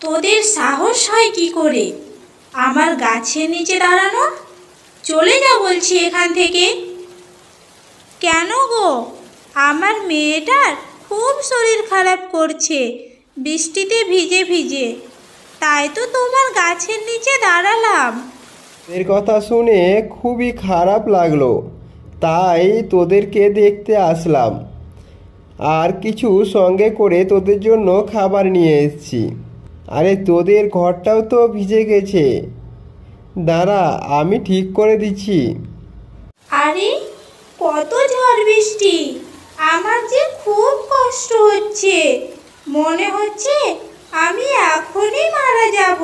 তোদের সাহস হয় কি করে আমার গাছের নিচে দাঁড়ানো? চলে যা বলছি এখান থেকে। কেন গো, আমার মেয়েটার খুব শরীর খারাপ করছে বৃষ্টিতে ভিজে ভিজে, তাই তো তোমার গাছের নিচে দাঁড়ালাম। এর কথা শুনে খুবই খারাপ লাগলো, তাই তোদেরকে দেখতে আসলাম। আর কিছু সঙ্গে করে তোদের জন্য খাবার নিয়ে এসেছি। আরে তোদের ঘরটাও তো ভিজে গেছে, দাঁড়া আমি ঠিক করে দিচ্ছি। আরে কত ঝড় বৃষ্টি, আমার যে খুব কষ্ট হচ্ছে, মনে হচ্ছে আমি এখনই মারা যাব।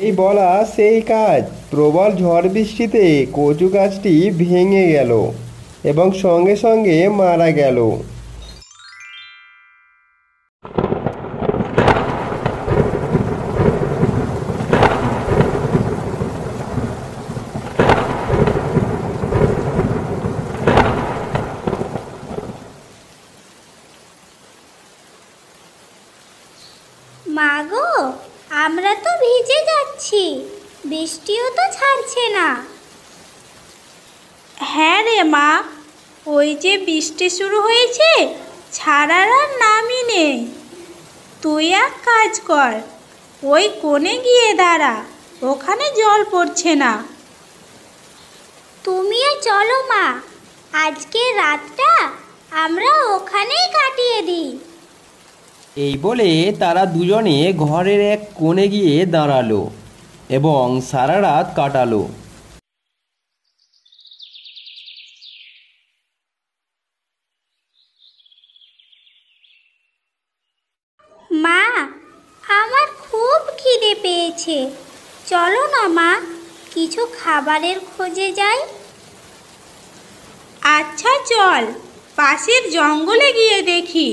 এই বলা সেই কাজ। প্রবল ঝড় বৃষ্টিতে কচু গাছটি ভেঙে গেল এবং সঙ্গে সঙ্গে মারা গেল। মা গো, আমরা তো ভিজে যাচ্ছি, বৃষ্টিও তো ছাড়ছে না। হ্যাঁ রে মা, ওই যে বৃষ্টি শুরু হয়েছে, ছাড়ার আর নামই নেই। তুই এক কাজ কর, ওই কোণে গিয়ে দাঁড়া, ওখানে জল পড়ছে না। তুমিও চলো মা, আজকে রাতটা আমরা ওখানেই কাটিয়ে দিই। এই বলে তারা দুজনে ঘরের এক কোণে গিয়ে দাঁড়ালো এবং সারা রাত কাটালো। মা, আমার খুব খিদে পেয়েছে, চলো না মা, কিছু খাবারের খোঁজে যাই। আচ্ছা চল, পাশের জঙ্গলে গিয়ে দেখি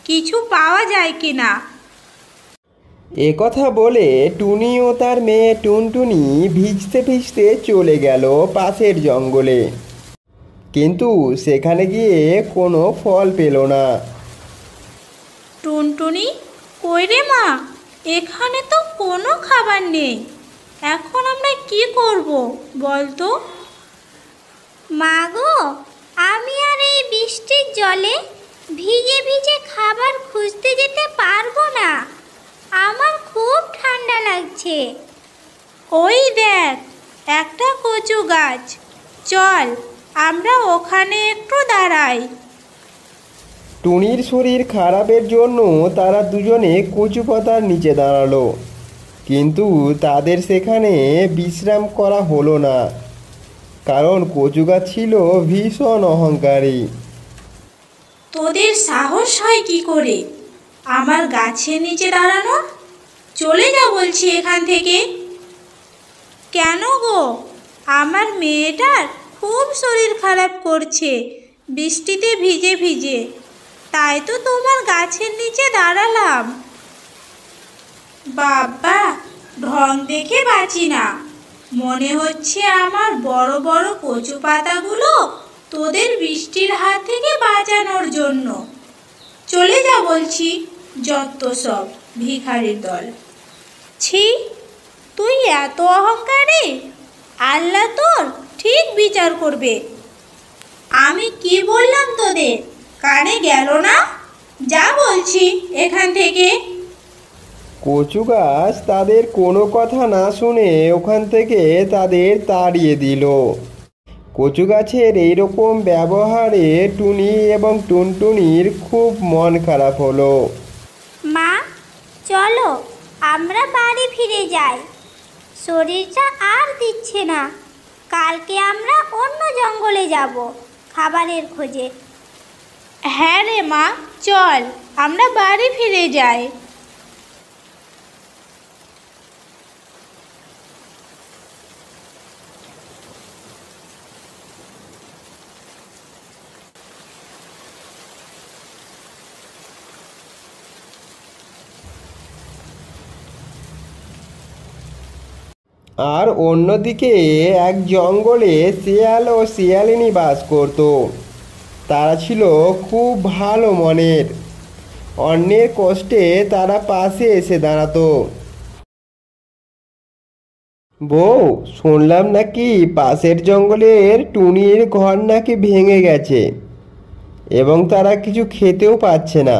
কিছু পাওয়া যায় কিনা। এ কথা বলে টুনি ও তার মেয়ে টুনটুনি ভিজতে ভিজতে চলে গেল পাশের জঙ্গলে, কিন্তু সেখানে গিয়ে কোনো ফল পেল না। টুনটুনি, কই রে মা, এখানে তো কোনো খাবার নেই, এখন আমরা কি করব বল তো? মা গো, আমি আর এই বৃষ্টির জলে ভিজে ভিজে খাবার খুঁজতে যেতে পারবো না, আমার খুব ঠান্ডা লাগছে। ওই দেখ একটা কচু গাছ, চল আমরা ওখানে একটু দাঁড়াই। টুনির শরীর খারাপের জন্য তারা দুজনে কচু পাতার নিচে দাঁড়ালো, কিন্তু তাদের সেখানে বিশ্রাম করা হলো না, কারণ কচু গাছ ছিল ভীষণ অহংকারী। তোদের সাহস হয় কি করে আমার গাছের নিচে দাঁড়ানো? চলে যা বলছি এখান থেকে। কেন গো, আমার মেয়েটার খুব শরীর খারাপ করছে বৃষ্টিতে ভিজে ভিজে, তাই তো তোমার গাছের নিচে দাঁড়ালাম। বাবা, ঢং দেখে বাঁচি না, মনে হচ্ছে আমার বড় বড় কচু পাতাগুলো তোদের বৃষ্টির হাত থেকে বাঁচানোর জন্য। চলে যা বলছি, যত সব ভিখারির দল। ছি, তুই এত অহংকারী, আল্লাহ তোর ঠিক বিচার করবে। আমি কি বললাম তোদের, কানে গেল না? যা বলছি এখান থেকে। কচু গাছ তাদের কোনো কথা না শুনে ওখান থেকে তাদের তাড়িয়ে দিল। কচু গাছের এইরকম ব্যবহারে টুনি এবং টুনটুনির খুব মন খারাপ হলো। মা, চলো আমরা বাড়ি ফিরে যাই, শরীরটা আর দিচ্ছে না, কালকে আমরা অন্য জঙ্গলে যাব খাবারের খোঁজে। হ্যাঁ রে মা, চল আমরা বাড়ি ফিরে যাই। আর অন্যদিকে এক জঙ্গলে শিয়াল ও শিয়ালিনী বাস করত। তারা ছিল খুব ভালো মনের, অন্যের কষ্টে তারা পাশে এসে দাঁড়াতো। বউ, শুনলাম নাকি পাশের জঙ্গলের টুনির ঘর নাকি ভেঙে গেছে এবং তারা কিছু খেতেও পাচ্ছে না।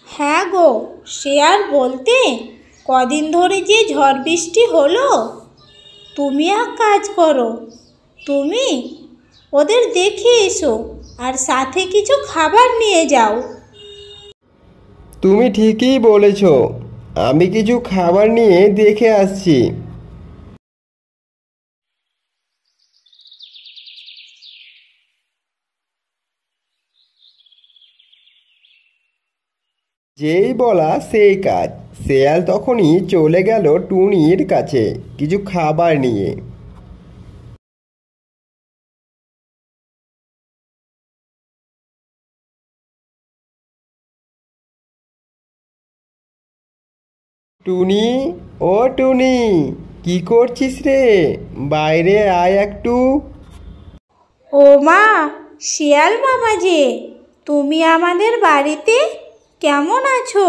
হ্যাঁ গো, সে আর বলতে, কদিন ধরে যে ঝড় বৃষ্টি হলো। তুমি এক কাজ করো, তুমি ওদের দেখে এসো আর সাথে কিছু খাবার নিয়ে যাও। তুমি ঠিকই বলেছ, আমি কিছু খাবার নিয়ে দেখে আসছি। যেই বলা সেই কাজ, শেয়াল তখনই চলে গেল টুনির কাছে কিছু খাবার নিয়ে। টুনি, ও টুনি, কি করছিস রে? বাইরে আয় একটু। ও মা, শিয়াল মামা যে, তুমি আমাদের বাড়িতে কেমন আছো?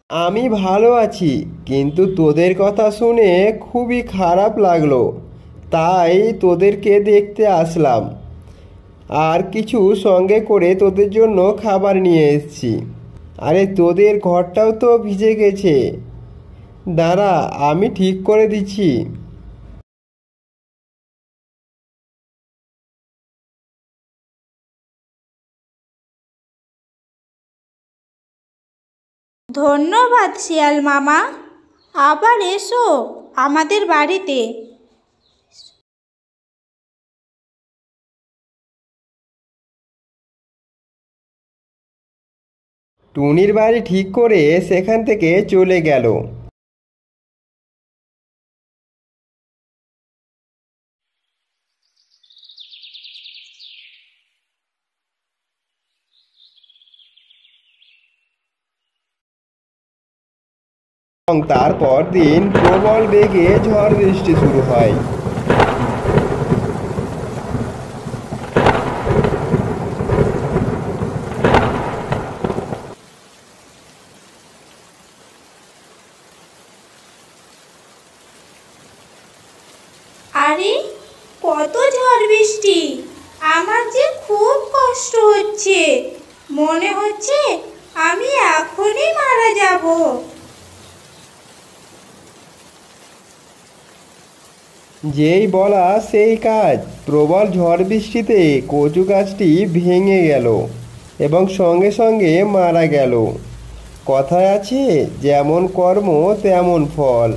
আমি ভালো আছি, কিন্তু তোদের কথা শুনে খুবই খারাপ লাগলো, তাই তোদেরকে দেখতে আসলাম আর কিছু সঙ্গে করে তোদের জন্য খাবার নিয়ে এসেছি। আরে তোদের ঘরটাও তো ভিজে গেছে, দাঁড়া আমি ঠিক করে দিচ্ছি। ধন্যবাদ শিয়াল মামা, আবার এসো আমাদের বাড়িতে। টুনির বাড়ি ঠিক করে সেখান থেকে চলে গেল। এবং তারপর দিন প্রবল বেগে ঝড় বৃষ্টি শুরু হয়। আরে, কত ঝড় বৃষ্টি! আমার যে খুব কষ্ট হচ্ছে, মনে হচ্ছে আমি এখনই মারা যাব। যেই বলা সেই কাজ, প্রবল ঝড় বৃষ্টিতে কচু গাছটি ভেঙে গেল এবং সঙ্গে সঙ্গে মারা গেল। কথায় আছে, যেমন কর্ম তেমন ফল।